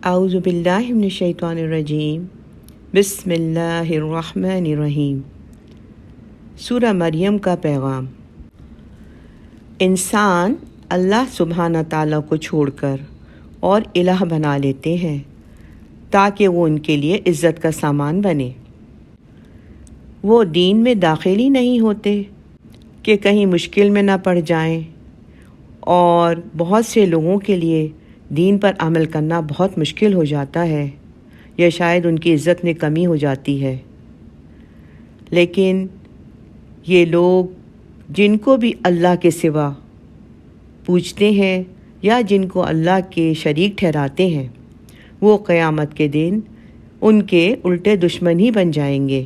اعوذ باللہ من الشیطان الرجیم بسم اللہ الرحمن الرحیم۔ سورہ مریم کا پیغام۔ انسان اللہ سبحانہ تعالیٰ کو چھوڑ کر اور الہ بنا لیتے ہیں تاکہ وہ ان کے لیے عزت کا سامان بنے۔ وہ دین میں داخل ہی نہیں ہوتے کہ کہیں مشکل میں نہ پڑ جائیں، اور بہت سے لوگوں کے لیے دین پر عمل کرنا بہت مشکل ہو جاتا ہے، یا شاید ان کی عزت میں کمی ہو جاتی ہے۔ لیکن یہ لوگ جن کو بھی اللہ کے سوا پوجتے ہیں یا جن کو اللہ کے شریک ٹھہراتے ہیں، وہ قیامت کے دن ان کے الٹے دشمن ہی بن جائیں گے۔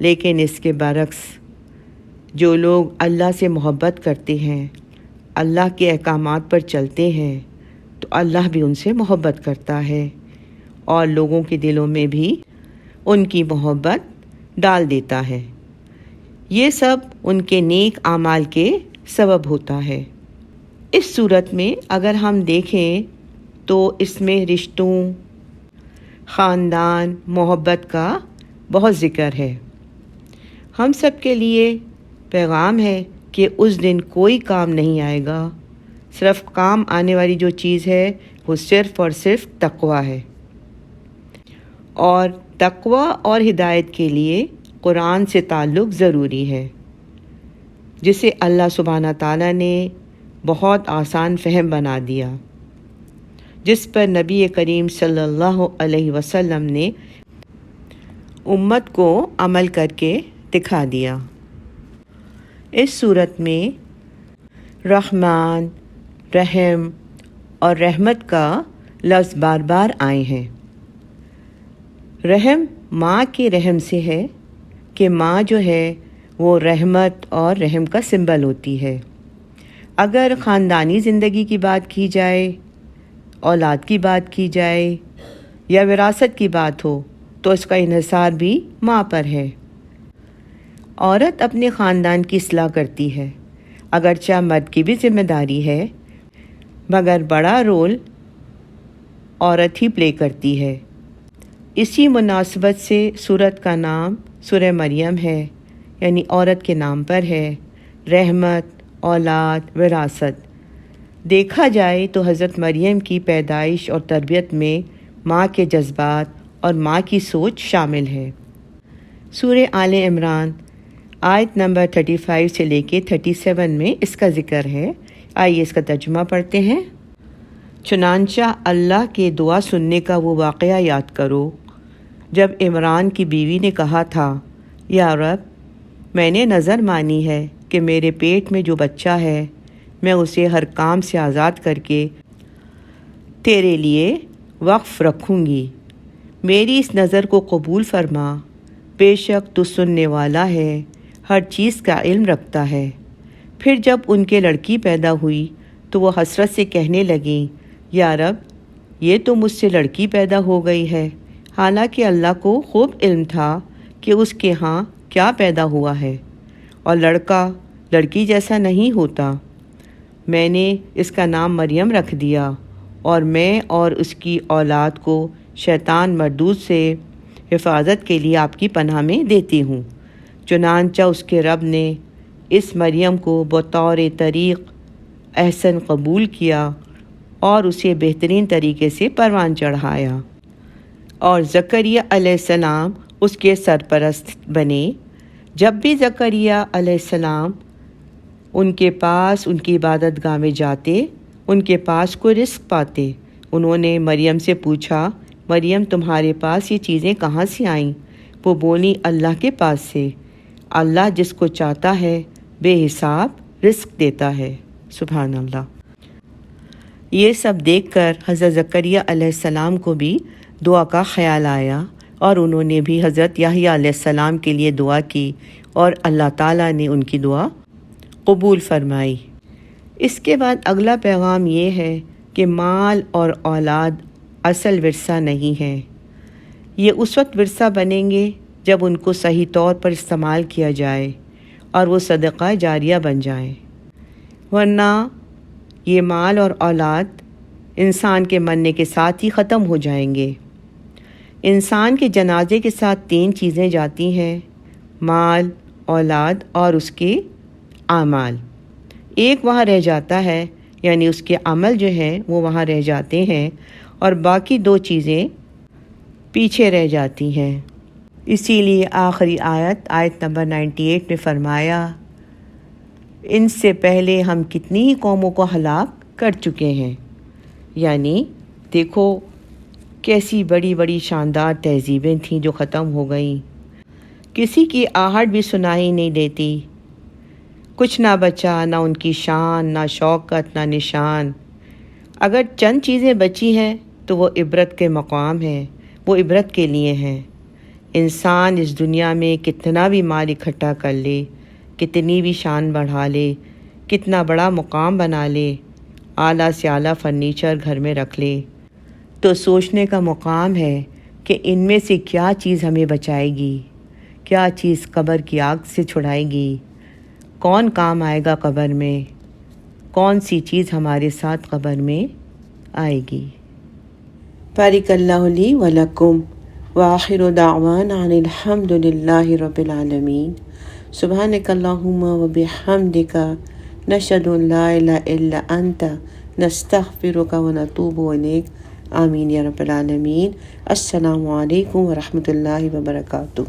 لیکن اس کے برعکس جو لوگ اللہ سے محبت کرتے ہیں، اللہ کے احکامات پر چلتے ہیں، تو اللہ بھی ان سے محبت کرتا ہے اور لوگوں کے دلوں میں بھی ان کی محبت ڈال دیتا ہے۔ یہ سب ان کے نیک اعمال کے سبب ہوتا ہے۔ اس صورت میں اگر ہم دیکھیں تو اس میں رشتوں، خاندان، محبت کا بہت ذکر ہے۔ ہم سب کے لیے پیغام ہے کہ اس دن کوئی کام نہیں آئے گا، صرف کام آنے والی جو چیز ہے وہ صرف اور صرف تقویٰ ہے، اور تقویٰ اور ہدایت کے لیے قرآن سے تعلق ضروری ہے، جسے اللہ سبحانہ تعالیٰ نے بہت آسان فہم بنا دیا، جس پر نبی کریم صلی اللہ علیہ وسلم نے امت کو عمل کر کے دکھا دیا۔ اس صورت میں رحمان، رحم اور رحمت کا لفظ بار بار آئے ہیں۔ رحم ماں کے رحم سے ہے کہ ماں جو ہے وہ رحمت اور رحم کا سمبل ہوتی ہے۔ اگر خاندانی زندگی کی بات کی جائے، اولاد کی بات کی جائے یا وراثت کی بات ہو تو اس کا انحصار بھی ماں پر ہے۔ عورت اپنے خاندان کی اصلاح کرتی ہے، اگرچہ مرد کی بھی ذمہ داری ہے، مگر بڑا رول عورت ہی پلے کرتی ہے۔ اسی مناسبت سے سورت کا نام سورہ مریم ہے، یعنی عورت کے نام پر ہے۔ رحمت، اولاد، وراثت دیکھا جائے تو حضرت مریم کی پیدائش اور تربیت میں ماں کے جذبات اور ماں کی سوچ شامل ہے۔ سورہ آل عمران آیت نمبر 35 سے لے کے 37 میں اس کا ذکر ہے۔ آئیے اس کا ترجمہ پڑھتے ہیں۔ چنانچہ اللہ کے دعا سننے کا وہ واقعہ یاد کرو جب عمران کی بیوی نے کہا تھا، یا رب، میں نے نظر مانی ہے کہ میرے پیٹ میں جو بچہ ہے میں اسے ہر کام سے آزاد کر کے تیرے لیے وقف رکھوں گی۔ میری اس نظر کو قبول فرما، بے شک تو سننے والا ہے، ہر چیز کا علم رکھتا ہے۔ پھر جب ان کے لڑکی پیدا ہوئی تو وہ حسرت سے کہنے لگیں، یا رب، یہ تو مجھ سے لڑکی پیدا ہو گئی ہے، حالانکہ اللہ کو خوب علم تھا کہ اس کے ہاں کیا پیدا ہوا ہے، اور لڑکا لڑکی جیسا نہیں ہوتا۔ میں نے اس کا نام مریم رکھ دیا، اور میں اور اس کی اولاد کو شیطان مردود سے حفاظت کے لیے آپ کی پناہ میں دیتی ہوں۔ چنانچہ اس کے رب نے اس مریم کو بطور طریق احسن قبول کیا اور اسے بہترین طریقے سے پروان چڑھایا، اور زکریا علیہ السلام اس کے سرپرست بنے۔ جب بھی زکریا علیہ السلام ان کے پاس ان کی عبادت گاہ میں جاتے، ان کے پاس کوئی رزق پاتے، انہوں نے مریم سے پوچھا، مریم، تمہارے پاس یہ چیزیں کہاں سے آئیں؟ وہ بولی، اللہ کے پاس سے۔ اللہ جس کو چاہتا ہے بے حساب رزق دیتا ہے۔ سبحان اللہ۔ یہ سب دیکھ کر حضرت زکریا علیہ السلام کو بھی دعا کا خیال آیا، اور انہوں نے بھی حضرت یحییٰ علیہ السلام کے لیے دعا کی، اور اللہ تعالیٰ نے ان کی دعا قبول فرمائی۔ اس کے بعد اگلا پیغام یہ ہے کہ مال اور اولاد اصل ورثہ نہیں ہے۔ یہ اس وقت ورثہ بنیں گے جب ان کو صحیح طور پر استعمال کیا جائے اور وہ صدقہ جاریہ بن جائیں، ورنہ یہ مال اور اولاد انسان کے مرنے کے ساتھ ہی ختم ہو جائیں گے۔ انسان کے جنازے کے ساتھ 3 چیزیں جاتی ہیں: مال، اولاد اور اس کے اعمال۔ ایک وہاں رہ جاتا ہے، یعنی اس کے عمل جو ہیں وہ وہاں رہ جاتے ہیں، اور باقی 2 چیزیں پیچھے رہ جاتی ہیں۔ اسی لیے آخری آیت نمبر 98 میں فرمایا، ان سے پہلے ہم کتنی ہی قوموں کو ہلاک کر چکے ہیں۔ یعنی دیکھو کیسی بڑی بڑی شاندار تہذیبیں تھیں جو ختم ہو گئیں، کسی کی آہٹ بھی سنائی نہیں دیتی، کچھ نہ بچا، نہ ان کی شان، نہ شوکت، نہ نشان۔ اگر چند چیزیں بچی ہیں تو وہ عبرت کے مقام ہیں، وہ عبرت کے لیے ہیں۔ انسان اس دنیا میں کتنا بھی مال اکٹھا کر لے، کتنی بھی شان بڑھا لے، کتنا بڑا مقام بنا لے، اعلیٰ سے اعلیٰ فرنیچر گھر میں رکھ لے، تو سوچنے کا مقام ہے کہ ان میں سے کیا چیز ہمیں بچائے گی، کیا چیز قبر کی آگ سے چھڑائے گی، کون کام آئے گا قبر میں، کون سی چیز ہمارے ساتھ قبر میں آئے گی۔ بارک اللہ لی و لکم وآخر دعوانا ان الحمد للہ رب العالمین۔ سبحانک اللہم و بحمدک، نشہد ان لا الہ الا انت، نستغفرک و نتوب الیک۔ آمین یا رب العالمین۔ السلام علیکم ورحمۃ اللہ وبرکاتہ۔